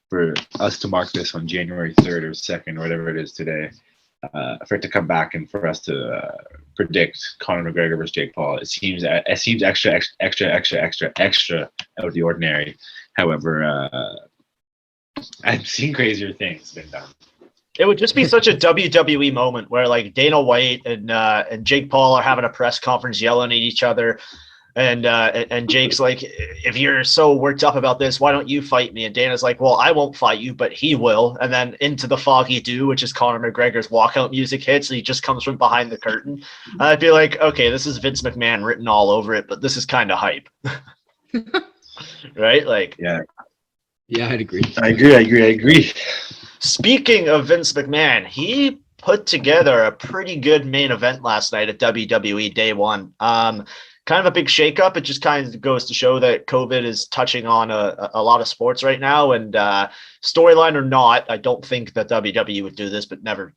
B: for us to mark this on January 3rd or 2nd or whatever it is today, for it to come back and for us to predict Conor McGregor versus Jake Paul. It seems extra out of the ordinary. However, I've seen crazier things been done.
A: It would just be such a WWE moment where like Dana White and Jake Paul are having a press conference yelling at each other. And Jake's like, if you're so worked up about this, why don't you fight me? And Dana's like, well, I won't fight you, but he will. And then Into the Foggy Dew, which is Conor McGregor's walkout music hits, and he just comes from behind the curtain. I'd be like, okay, this is Vince McMahon written all over it, but this is kind of hype. Right? Like,
B: yeah,
C: I'd agree.
B: I agree.
A: Speaking of Vince McMahon, he put together a pretty good main event last night at WWE Day 1. Kind of a big shakeup. It just kind of goes to show that COVID is touching on a lot of sports right now. And storyline or not, I don't think that WWE would do this, but never,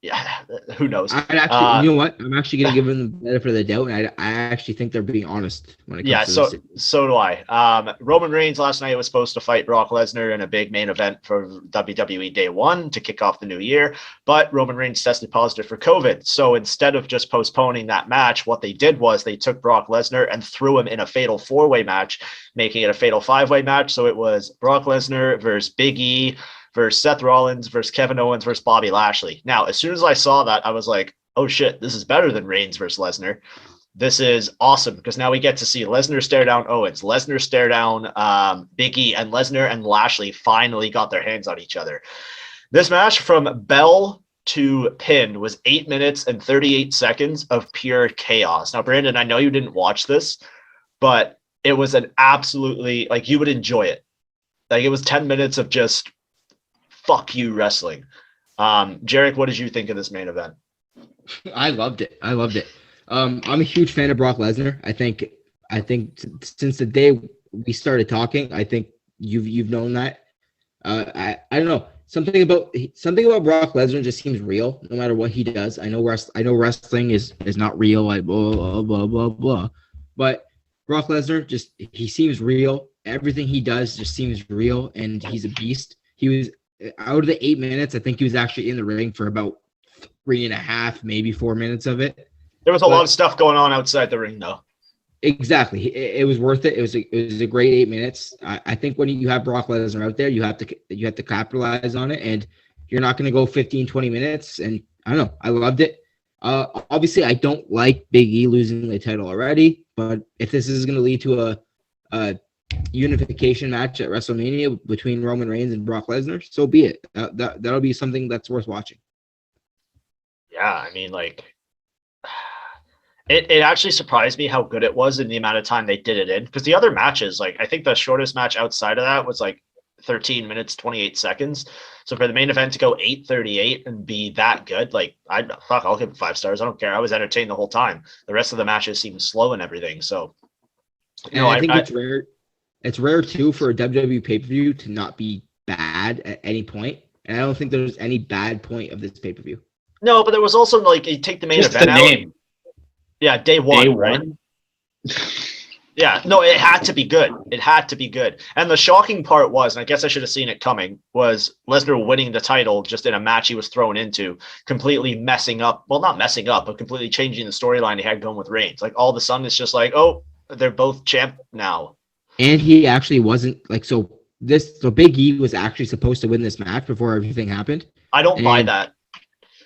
A: yeah, who knows?
C: I'd actually, you know what? I'm actually going to give them the benefit of the doubt, and I actually think they're being honest when it comes to this.
A: So do I. Roman Reigns last night was supposed to fight Brock Lesnar in a big main event for WWE Day 1 to kick off the new year, but Roman Reigns tested positive for COVID. So instead of just postponing that match, what they did was they took Brock Lesnar and threw him in a fatal 4-way match, making it a fatal 5-way match. So it was Brock Lesnar versus Big E versus Seth Rollins versus Kevin Owens versus Bobby Lashley. Now, as soon as I saw that, I was like, oh shit, this is better than Reigns versus Lesnar. This is awesome because now we get to see Lesnar stare down Owens, Lesnar stare down Big E, and Lesnar and Lashley finally got their hands on each other. This match from bell to pin was 8 minutes and 38 seconds of pure chaos. Now, Brandon, I know you didn't watch this, but it was an absolutely, like, you would enjoy it. Like, it was 10 minutes of just fuck you wrestling. Jarek, what did you think of this main event?
C: I loved it. I'm a huge fan of Brock Lesnar. I think since the day we started talking, I think you've known that. I don't know. Something about Brock Lesnar just seems real no matter what he does. I know wrestling is not real, like blah blah blah blah. But Brock Lesnar he seems real. Everything he does just seems real, and he's a beast. He was out of the 8 minutes, I think he was actually in the ring for about 3.5, maybe 4 minutes of it.
A: There was a lot of stuff going on outside the ring, though.
C: Exactly. It was worth it. It was a great 8 minutes. I think when you have Brock Lesnar out there, you have to capitalize on it, and you're not going to go 15, 20 minutes. And I don't know. I loved it. Obviously, I don't like Big E losing the title already, but if this is going to lead to a unification match at WrestleMania between Roman Reigns and Brock Lesnar, so be it. That'll be something that's worth watching.
A: Yeah, I mean, like, it actually surprised me how good it was in the amount of time they did it in. Because the other matches, like, I think the shortest match outside of that was like 13 minutes, 28 seconds. So for the main event to go 8:38 and be that good, like, I'll give it 5 stars. I don't care. I was entertained the whole time. The rest of the matches seemed slow and everything. So,
C: I think it's rare. It's rare too for a WWE pay-per-view to not be bad at any point, and I don't think there's any bad point of this pay-per-view.
A: No, but there was also, like, you take the main event out. Yeah, day one, right? Yeah, no, it had to be good. And the shocking part was, and I guess I should have seen it coming, was Lesnar winning the title just in a match he was thrown into, completely messing up. Well, not messing up, but completely changing the storyline he had going with Reigns. Like, all of a sudden, it's just like, oh, they're both champ now.
C: And he actually wasn't like so. So Big E was actually supposed to win this match before everything happened.
A: I don't buy
C: And
A: that.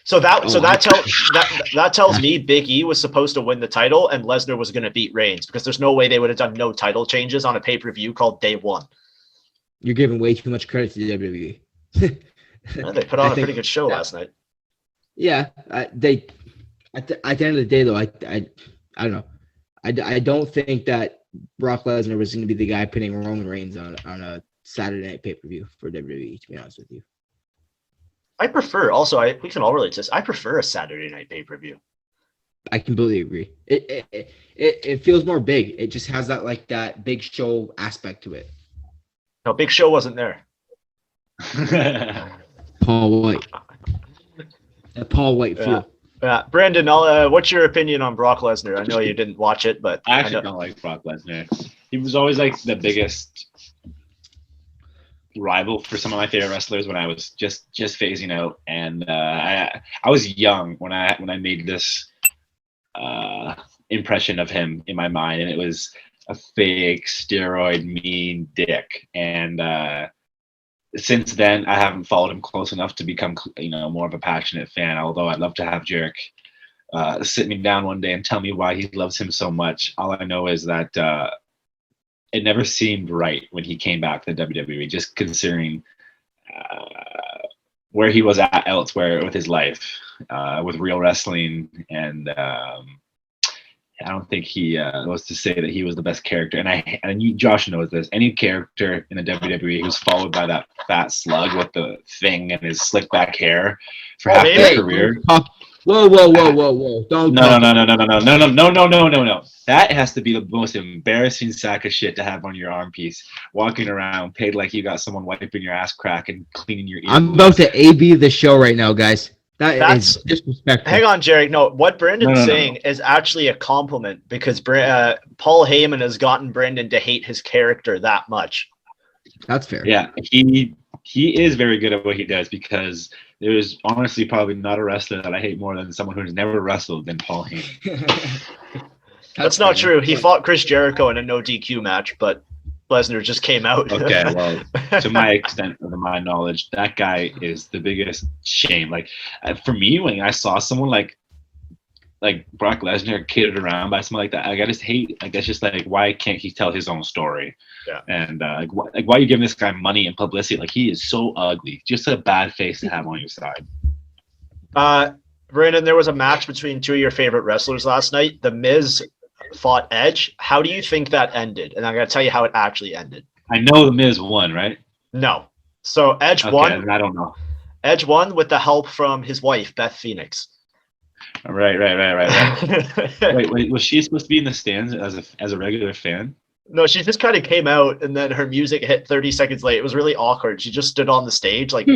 A: So that tells me Big E was supposed to win the title and Lesnar was going to beat Reigns, because there's no way they would have done no title changes on a pay-per-view called Day One.
C: you're giving way too much credit to the WWE.
A: Yeah, they put on a pretty good show last night.
C: Yeah, they at the end of the day though, I don't know. I don't think that Brock Lesnar was going to be the guy pinning Roman Reigns on a Saturday night pay-per-view for WWE, to be honest with you.
A: I prefer, also, we can all relate to this, I prefer a Saturday night pay-per-view.
C: I completely agree. It feels more big. It just has that big show aspect to it.
A: No, Big Show wasn't there.
C: Paul White. That Paul White feel.
A: Yeah. Brandon, what's your opinion on Brock Lesnar? I know you didn't watch it, but
B: I actually don't like Brock Lesnar. He was always like the biggest rival for some of my favorite wrestlers when I was just phasing out, and I was young when I made this impression of him in my mind, and it was a fake steroid mean dick. And since then, I haven't followed him close enough to become more of a passionate fan. Although I'd love to have Jarek sit me down one day and tell me why he loves him so much. All I know is that it never seemed right when he came back to the WWE, just considering where he was at elsewhere with his life, with real wrestling. And I don't think he was to say that he was the best character. And Josh knows this. Any character in the WWE who's followed by that fat slug with the thing and his slick back hair for half their career.
C: Whoa! Don't.
B: No. That has to be the most embarrassing sack of shit to have on your arm piece, walking around paid like you got someone wiping your ass crack and cleaning your ears.
C: I'm about to AB the show right now, guys. That's disrespectful.
A: Hang on, Jerry. No, what Brandon's saying is actually a compliment, because Paul Heyman has gotten Brandon to hate his character that much.
C: That's fair.
B: Yeah, he is very good at what he does, because there's honestly probably not a wrestler that I hate more than someone who's never wrestled than Paul Heyman.
A: That's not true. He fought Chris Jericho in a no DQ match, but Lesnar just came out.
B: Okay, well, to my extent of my knowledge, that guy is the biggest shame. Like, for me, when I saw someone like Brock Lesnar kidded around by someone like that, I just hate. I guess just like, why can't he tell his own story?
A: Yeah.
B: And why are you giving this guy money and publicity? Like, he is so ugly. Just a bad face to have on your side.
A: Brandon, there was a match between two of your favorite wrestlers last night. The Miz fought Edge. How do you think that ended? And I'm going to tell you how it actually ended.
B: I know the Miz won, right?
A: No. So Edge won.
B: I don't know.
A: Edge won with the help from his wife, Beth Phoenix.
B: Right. Wait, was she supposed to be in the stands as a regular fan?
A: No, she just kind of came out, and then her music hit 30 seconds late. It was really awkward. She just stood on the stage, like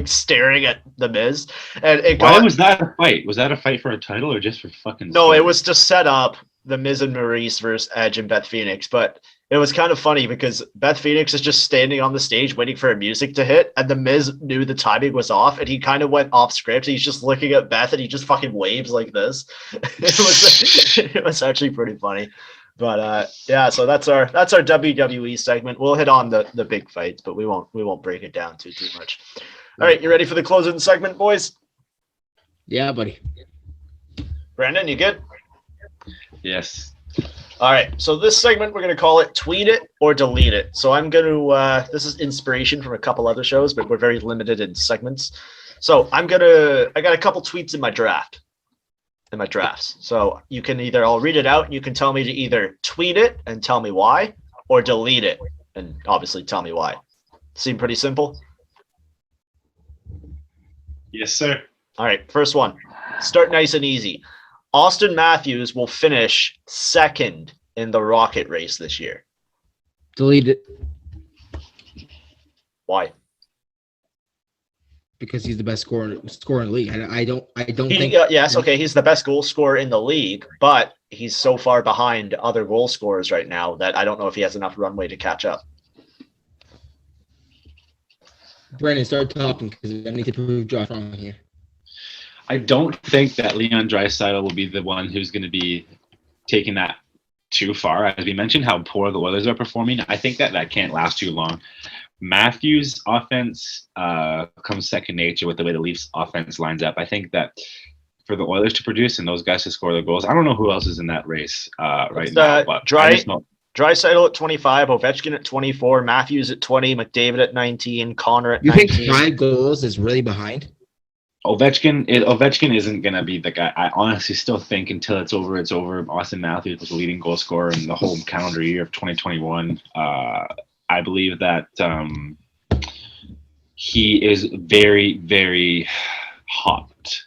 A: staring at the Miz. And
B: why was that a fight? Was that a fight for a title or just for fucking?
A: No, it was to set up the Miz and Maurice versus Edge and Beth Phoenix. But it was kind of funny because Beth Phoenix is just standing on the stage waiting for her music to hit, and the Miz knew the timing was off, and he kind of went off script. He's just looking at Beth, and he just fucking waves like this. It was actually pretty funny. But yeah, so that's our WWE segment. We'll hit on the big fights, but we won't break it down too much. All right, you ready for the closing segment, boys?
C: Yeah, buddy.
A: Brandon, you good?
B: Yes.
A: All right, so this segment we're gonna call it "Tweet It or Delete It." So I'm gonna this is inspiration from a couple other shows, but we're very limited in segments. So I got a couple tweets in my drafts. So you can I'll read it out and you can tell me to either tweet it and tell me why, or delete it and obviously tell me why. Seem pretty simple?
B: Yes, sir.
A: All right, first one. Start nice and easy. Austin Matthews will finish second in the Rocket race this year.
C: Delete it.
A: Why?
C: Because he's the best scorer in the league. I don't think.
A: Yes, okay, he's the best goal scorer in the league, but he's so far behind other goal scorers right now that I don't know if he has enough runway to catch up.
C: Brandon, start talking because I need to prove Josh wrong here.
B: I don't think that Leon Draisaitl will be the one who's going to be taking that
D: too far. As we mentioned, how poor the Oilers are performing, I think that can't last too long. Matthews' offense comes second nature with the way the Leafs offense lines up. I think that for the Oilers to produce and those guys to score the goals, I don't know who else is in that race right now, but I just know
A: Draisaitl at 25, Ovechkin at 24, Matthews at 20, McDavid at 19, Connor at
C: You
A: 19.
C: think 5 goals is really behind?
D: Ovechkin isn't gonna be the guy. I honestly still think until it's over, it's over. Austin Matthews was the leading goal scorer in the whole calendar year of 2021. I believe that he is very, very hot.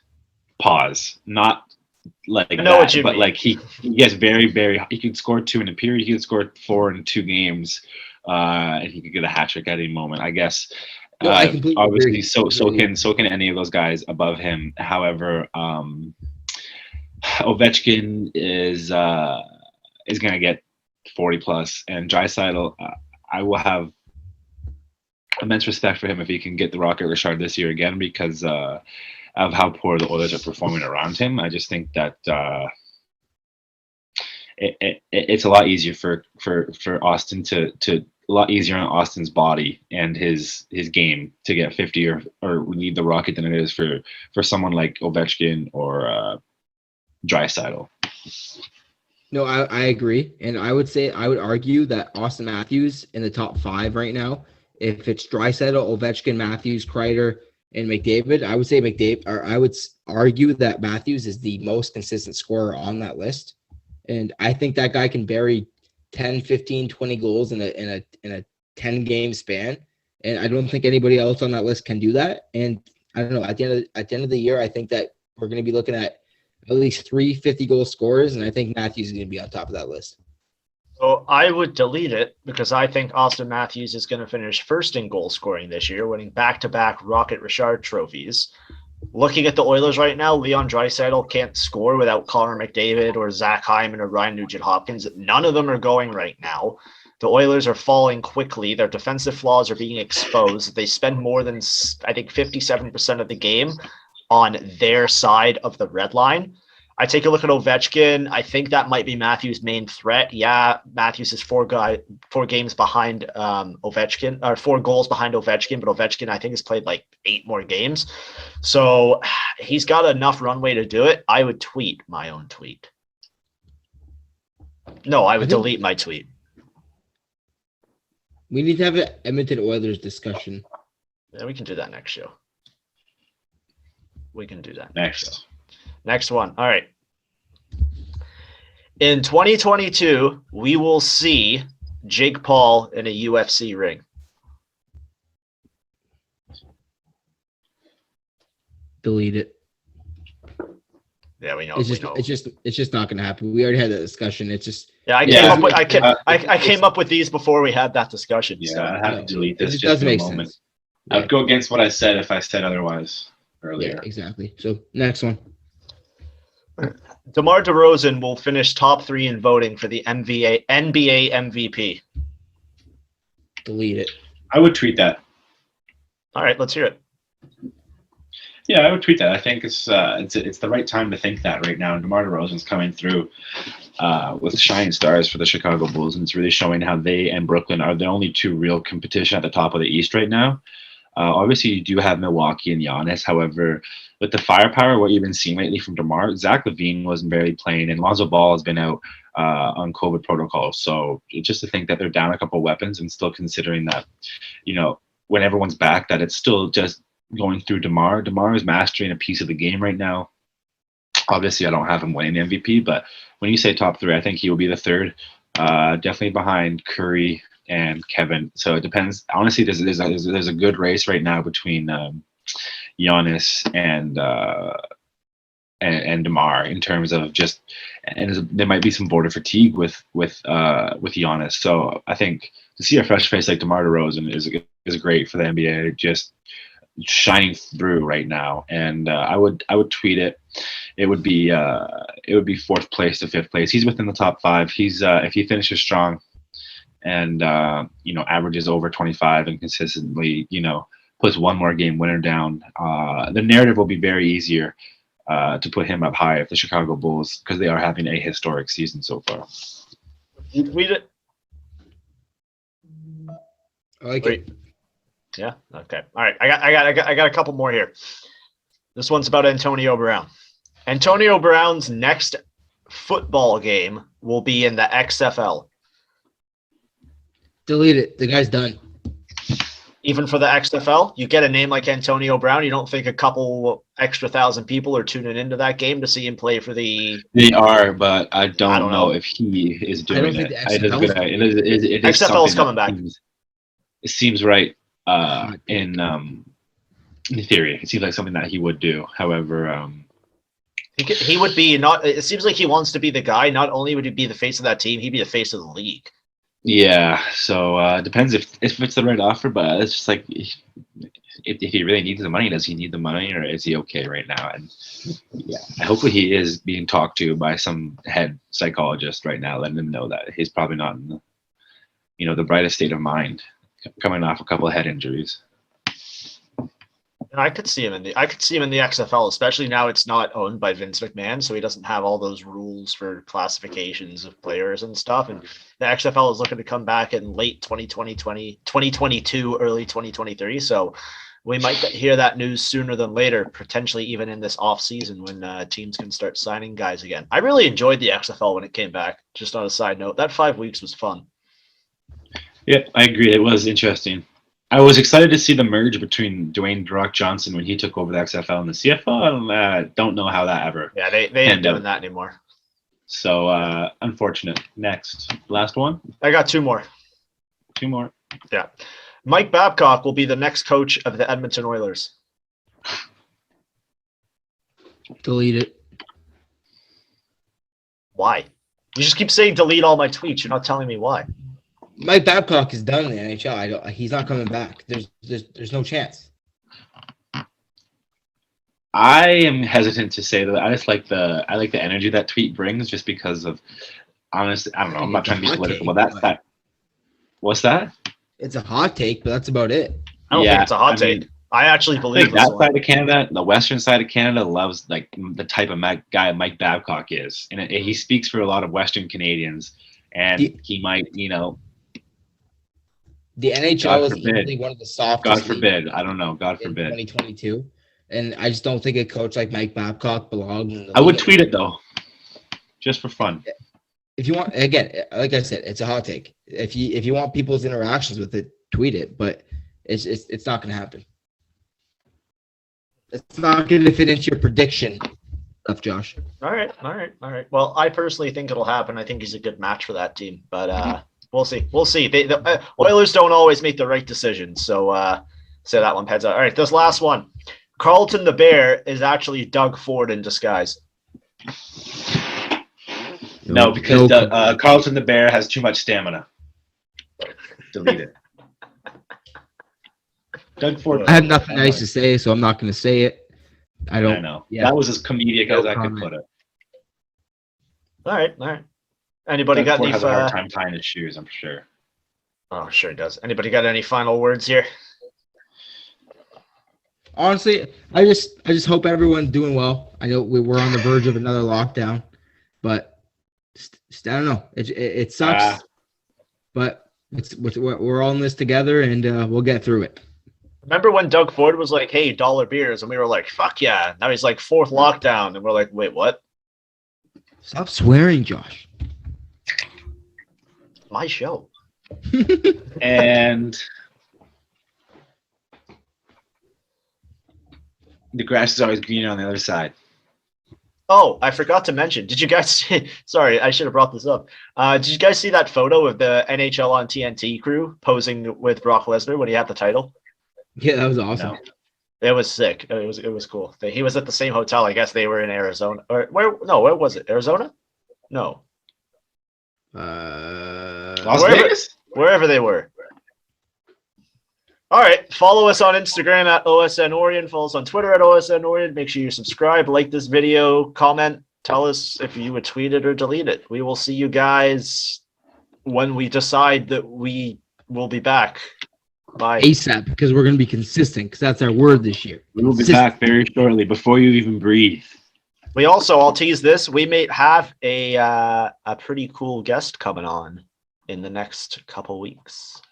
D: Pause. Not like that, but mean. Like he gets very, very. He could score 2 in a period. He could score 4 in 2 games, and he could get a hat trick at any moment. I guess.
C: No, I
D: obviously,
C: agree.
D: so can any of those guys above him. However, Ovechkin is gonna get 40 plus, and Draisaitl, I will have immense respect for him if he can get the Rocket Richard this year again because of how poor the Oilers are performing around him. I just think that it's a lot easier for Austin to a lot easier on Austin's body and his game to get 50 or lead the Rocket than it is for someone like Ovechkin or Draisaitl.
C: No, I agree, and I would argue that Austin Matthews in the top 5 right now. If it's Draisaitl, Ovechkin, Matthews, Kreider, and McDavid, I would say McDavid. Or I would argue that Matthews is the most consistent scorer on that list, and I think that guy can bury 10, 15, 20 goals in a 10 game span, and I don't think anybody else on that list can do that. And I don't know. At the end of the year, I think that we're going to be looking at least 3 50-goal scorers, and I think Matthews is going to be on top of that list.
A: So I would delete it because I think Austin Matthews is going to finish first in goal scoring this year, winning back-to-back Rocket Richard trophies. Looking at the Oilers right now, Leon Draisaitl can't score without Connor McDavid or Zach Hyman or Ryan Nugent-Hopkins. None of them are going right now. The Oilers are falling quickly. Their defensive flaws are being exposed. They spend more than, I think, 57% of the game on their side of the red line. I take a look at Ovechkin. I think that might be Matthews' main threat. Yeah, Matthews is 4 games behind Ovechkin, or 4 goals behind Ovechkin, but Ovechkin, I think, has played like 8 more games. So he's got enough runway to do it. I would tweet my own tweet. No, I would delete my tweet.
C: We need to have an Edmonton Oilers discussion.
A: Yeah, we can do that next show. We can do that
D: next
A: show. Next one. All right. In 2022, we will see Jake Paul in a UFC ring.
C: Delete it.
A: Yeah, we know.
C: It's just not going to happen. We already had that discussion. It's just.
A: Yeah, I came up with these before we had that discussion.
D: Yeah, so. I have to delete this.
C: It doesn't make sense.
D: I would go against what I said if I said otherwise earlier.
C: Yeah, exactly. So next one.
A: DeMar DeRozan will finish top 3 in voting for the NBA MVP.
C: Delete it.
D: I would tweet that.
A: All right, let's hear it.
D: Yeah, I would tweet that. I think it's the right time to think that right now. DeMar DeRozan's coming through with shining stars for the Chicago Bulls, and it's really showing how they and Brooklyn are the only 2 real competition at the top of the East right now. Obviously, you do have Milwaukee and Giannis. However, with the firepower, what you've been seeing lately from DeMar, Zach LaVine wasn't barely playing, and Lonzo Ball has been out on COVID protocol. So just to think that they're down a couple weapons and still considering that, when everyone's back, that it's still just going through DeMar. DeMar is mastering a piece of the game right now. Obviously, I don't have him winning the MVP, but when you say top 3, I think he will be the 3rd, definitely behind Curry and Kevin. So it depends. Honestly, there's a good race right now between Giannis and DeMar in terms of just, and there might be some border fatigue with Giannis. So I think to see a fresh face like DeMar DeRozan is great for the NBA, just shining through right now. And I would tweet it. It would be 4th place to 5th place. He's within the top 5. He's if he finishes strong and averages over 25 and consistently puts 1 more game winner down, the narrative will be very easier to put him up high if the Chicago Bulls, because they are having a historic season so far.
A: You tweet it.
C: I like
A: Wait.
C: it.
A: Yeah. Okay. All right. I got a couple more here. This one's about Antonio Brown. Antonio Brown's next football game will be in the XFL.
C: Delete it. The guy's done.
A: Even for the XFL, you get a name like Antonio Brown. You don't think a couple extra thousand people are tuning into that game to see him play for the
D: They are, but I don't,
A: I don't
D: know
A: know.
D: if he is
C: I don't
D: doing
C: think
D: it.
C: the
D: It is
C: XFL 's
D: gonna. It is
A: XFL is
D: something
A: coming
D: that
A: back.
D: It seems right
C: Hot take.
D: in theory. It seems like something that he would do. However,
A: he would be not. It seems like he wants to be the guy. Not only would he be the face of that team, he'd be the face of the league.
D: yeah. So depends if it's the right offer, but it's just like if he really needs the money, does he need the money, or is he okay right now? And yeah, hopefully he is being talked to by some head psychologist right now, letting him know that he's probably not in the brightest state of mind, coming off a couple of head injuries.
A: And I could see him in the XFL, especially now it's not owned by Vince McMahon, so he doesn't have all those rules for classifications of players and stuff. And the XFL is looking to come back in late 2022, early 2023. So we might hear that news sooner than later, potentially even in this off season when teams can start signing guys again. I really enjoyed the XFL when it came back. Just on a side note, that 5 weeks was fun.
D: Yeah, I agree. It was interesting. I was excited to see the merge between Dwayne "The Rock" Johnson when he took over the XFL and the CFL. I don't know how that ever.
A: Yeah, they ain't doing that anymore.
D: So unfortunate. Next, last one.
A: I got two more.
D: Two more.
A: Yeah. Mike Babcock will be the next coach of the Edmonton Oilers.
C: Delete it.
A: Why? You just keep saying delete all my tweets. You're not telling me why.
C: Mike Babcock is done in the NHL. He's not coming back. There's no chance.
D: I am hesitant to say that. I like the energy that tweet brings, just because of honestly. I don't know. I'm not trying to be political, but that's that. What's that?
C: It's a hot take, but that's about it.
A: I don't think it's a hot take. I actually
D: I
A: believe
D: think that side of Canada, the western side of Canada, loves like the type of guy Mike Babcock is, and he speaks for a lot of Western Canadians, and he might,
C: The NHL
D: God
C: is
D: forbid.
C: easily one of the softest.
D: God forbid. I don't know. God
C: in
D: forbid.
C: 2022, and I just don't think a coach like Mike Babcock belongs in the
D: I would
C: league.
D: tweet it though, just for fun.
C: If you want, again, like I said, it's a hot take. If you want people's interactions with it, tweet it. But it's not going to happen. It's not going to fit into your prediction stuff, Josh.
A: All right. Well, I personally think it'll happen. I think he's a good match for that team, but we'll see. The Oilers don't always make the right decisions, so that one heads out. All right, this last one. Carlton the Bear is actually Doug Ford in disguise.
D: No, because Carlton the Bear has too much stamina. Delete it. Doug Ford.
C: I have nothing nice to say, so I'm not going to say it. I don't.
D: I know.
C: Yeah.
D: That was as comedic as I could
C: comment.
D: put it.
A: All right. Anybody
D: Doug
A: got
D: Ford
A: any?
D: has a hard time tying his shoes, I'm sure.
A: Oh, sure he does. Anybody got any final words here?
C: Honestly, I just hope everyone's doing well. I know we're on the verge of another lockdown, but I don't know. It sucks, but we're all in this together, and we'll get through it.
A: Remember when Doug Ford was like, "Hey, dollar beers," and we were like, "Fuck yeah!" Now he's like fourth lockdown, and we're like, "Wait, what?"
C: Stop swearing, Josh.
A: My show.
D: And the grass is always greener on the other side.
A: Oh, I forgot to mention. Did you guys see? Sorry, I should have brought this up. Did you guys see that photo of the NHL on TNT crew posing with Brock Lesnar when he had the title?
C: Yeah, that was awesome.
D: No.
A: It was sick. It was cool. He was at the same hotel. I guess they were in Arizona. Or where? No, where was it? Arizona? No,
D: Las
A: wherever-
D: Vegas?
A: wherever they were. All right. Follow us on Instagram at OSN Orion. Follow us on Twitter at OSN Orion. Make sure you subscribe, like this video, comment, tell us if you would tweet it or delete it. We will see you guys when we decide that we will be back. Bye.
C: ASAP, because we're going to be consistent, because that's our word this year.
D: We will be back very shortly before you even breathe.
A: We also, I'll tease this, we may have a pretty cool guest coming on in the next couple weeks.